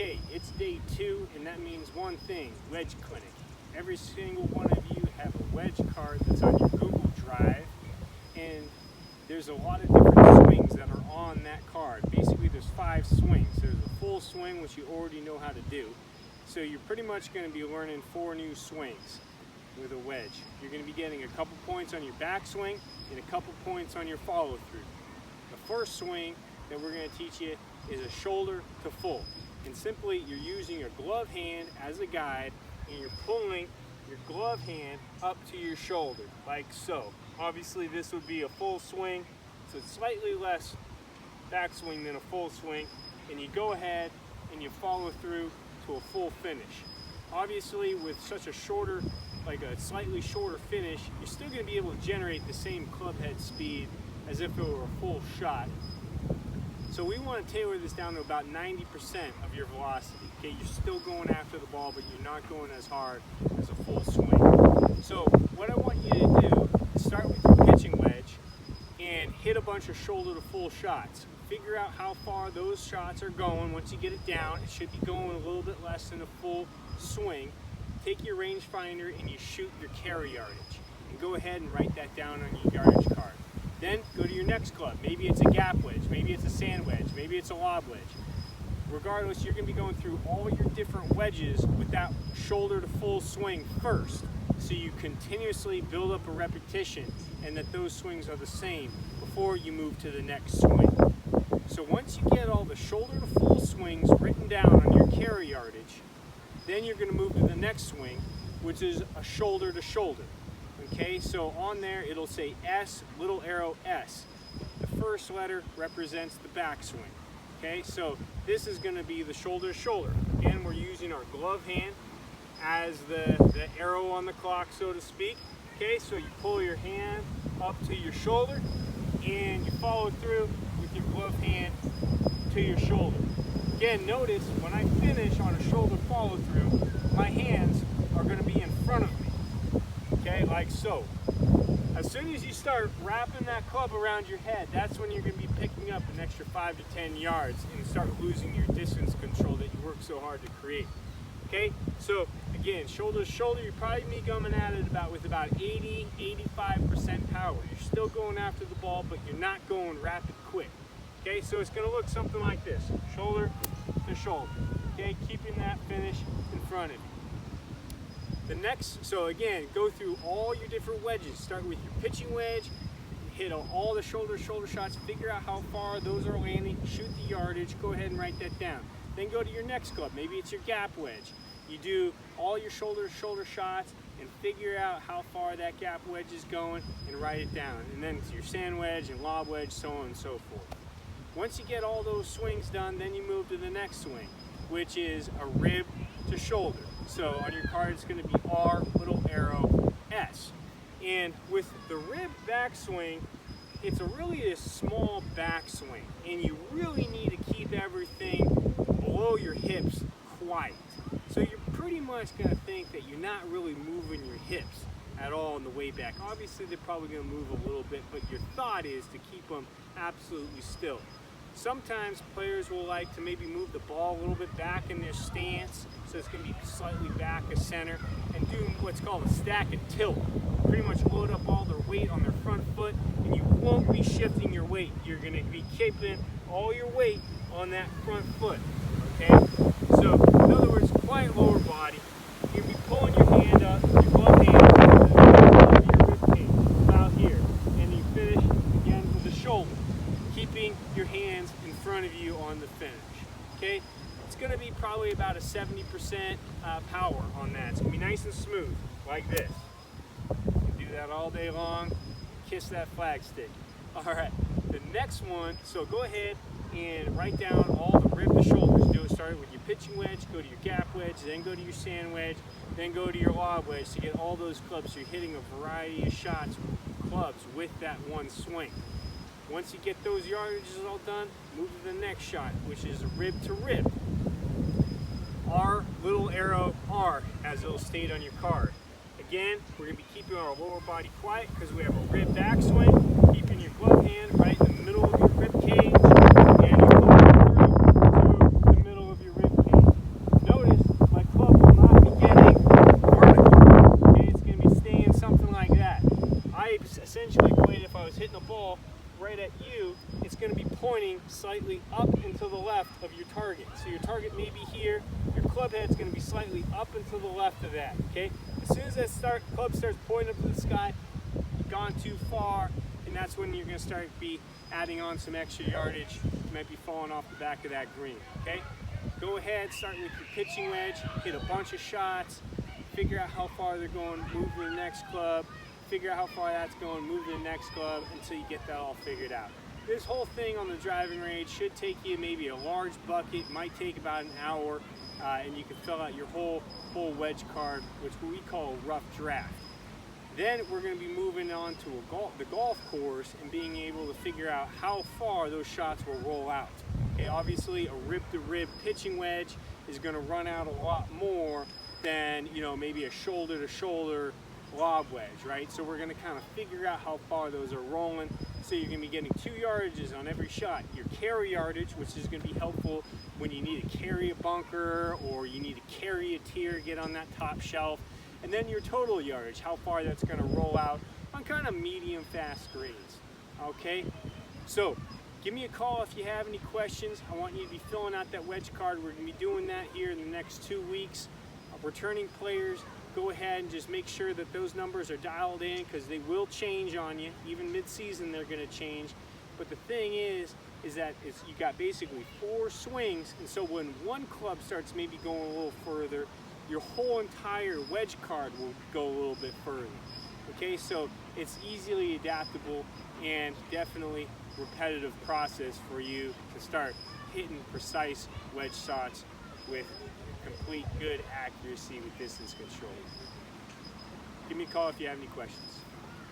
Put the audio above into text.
Okay, it's day 2, and that means one thing: Wedge Clinic. Every single one of you have a wedge card that's on your Google Drive, and there's a lot of different swings that are on that card. Basically, there's 5 swings. There's a full swing, which you already know how to do. So you're pretty much going to be learning 4 new swings with a wedge. You're going to be getting a couple points on your backswing and a couple points on your follow through. The first swing that we're going to teach you is a shoulder to full. And simply, you're using your glove hand as a guide, and you're pulling your glove hand up to your shoulder, like so. Obviously, this would be a full swing, so it's slightly less backswing than a full swing, and you go ahead and you follow through to a full finish. Obviously, with such a shorter, like a slightly shorter finish, you're still going to be able to generate the same club head speed as if it were a full shot. So we want to tailor this down to about 90% of your velocity. Okay, you're still going after the ball, but you're not going as hard as a full swing. So what I want you to do is start with your pitching wedge and hit a bunch of shoulder to full shots. Figure out how far those shots are going. Once you get it down, it should be going a little bit less than a full swing. Take your rangefinder and you shoot your carry yardage. And go ahead and write that down on your yardage card. Then go to your next club. Maybe it's a gap wedge, maybe it's a sand wedge, maybe it's a lob wedge. Regardless, you're going to be going through all your different wedges with that shoulder to full swing first, so you continuously build up a repetition and that those swings are the same before you move to the next swing. So once you get all the shoulder to full swings written down on your carry yardage, then you're going to move to the next swing, which is a shoulder to shoulder. Okay, so on there it'll say S, little arrow S. The first letter represents the backswing. Okay, so this is going to be the shoulder to shoulder. Again, we're using our glove hand as the arrow on the clock, so to speak. Okay, so you pull your hand up to your shoulder and you follow through with your glove hand to your shoulder. Again, notice when I finish on a shoulder follow through, my hands are going to be in front of me. Okay, like so. As soon as you start wrapping that club around your head, that's when you're going to be picking up an extra 5 to 10 yards and start losing your distance control that you work so hard to create. Okay, so again, shoulder to shoulder, you're probably be coming at it with about 80–85% power. You're still going after the ball, but you're not going rapid quick. Okay, so it's going to look something like this: shoulder to shoulder. Okay, keeping that finish in front of you. The next, so again, go through all your different wedges. Start with your pitching wedge, hit all the shoulder shots, figure out how far those are landing, shoot the yardage, go ahead and write that down. Then go to your next club, maybe it's your gap wedge. You do all your shoulder shots and figure out how far that gap wedge is going and write it down. And then it's your sand wedge and lob wedge, so on and so forth. Once you get all those swings done, then you move to the next swing, which is a rib to shoulder. So on your card, it's going to be R, little arrow, S. And with the rib backswing, it's really a small backswing, and you really need to keep everything below your hips quiet. So you're pretty much going to think that you're not really moving your hips at all on the way back. Obviously, they're probably going to move a little bit, but your thought is to keep them absolutely still. Sometimes players will like to maybe move the ball a little bit back in their stance, so it's going to be slightly back of center, and do what's called a stack and tilt. Pretty much load up all their weight on their front foot, and you won't be shifting your weight. You're going to be keeping all your weight on that front foot. Okay? So, in other words, quiet lower body. You'll be pulling your hand up, your glove hand up your rib cage, about here, and you finish again with the shoulder, keeping your hands in front of you on the finish. Okay, it's going to be probably about a 70% power on that. It's going to be nice and smooth, like this. You can do that all day long. Kiss that flag stick. All right, the next one. So go ahead and write down all the rib to shoulders. Do it. Start with your pitching wedge, go to your gap wedge, then go to your sand wedge, then go to your lob wedge to get all those clubs. So you're hitting a variety of shots, clubs with that one swing. Once you get those yardages all done, move to the next shot, which is a rib to rib. R, little arrow, R, as it'll state on your card. Again, we're going to be keeping our lower body quiet because we have a rib backswing, keeping your glove hand right in the middle of your rib cage, and you're going through the middle of your rib cage. ball right at you, it's going to be pointing slightly up and to the left of your target. So your target may be here, your club head's going to be slightly up and to the left of that, okay? As soon as that club starts pointing up to the sky, you've gone too far, and that's when you're going to start adding on some extra yardage. You might be falling off the back of that green, okay? Go ahead, start with your pitching wedge, hit a bunch of shots, figure out how far they're going, move to the next club, figure out how far that's going, move to the next club until you get that all figured out. This whole thing on the driving range should take you maybe a large bucket, might take about an hour, and you can fill out your whole wedge card, which we call a rough draft. Then we're going to be moving on to the golf course and being able to figure out how far those shots will roll out. Okay, obviously a rib-to-rib pitching wedge is going to run out a lot more than, you know, maybe a shoulder-to-shoulder lob wedge, right? So we're going to kind of figure out how far those are rolling. So you're going to be getting 2 yardages on every shot. Your carry yardage, which is going to be helpful when you need to carry a bunker or you need to carry a tier, get on that top shelf. And then your total yardage, how far that's going to roll out on kind of medium fast greens. Okay, so give me a call if you have any questions. I want you to be filling out that wedge card. We're going to be doing that here in the next 2 weeks. Returning players, go ahead and just make sure that those numbers are dialed in, because they will change on you. Even mid-season they're going to change. But the thing is that you got basically 4 swings, and so when one club starts maybe going a little further, your whole entire wedge card will go a little bit further. Okay, so it's easily adaptable and definitely repetitive process for you to start hitting precise wedge shots with complete good accuracy with distance control. Give me a call if you have any questions.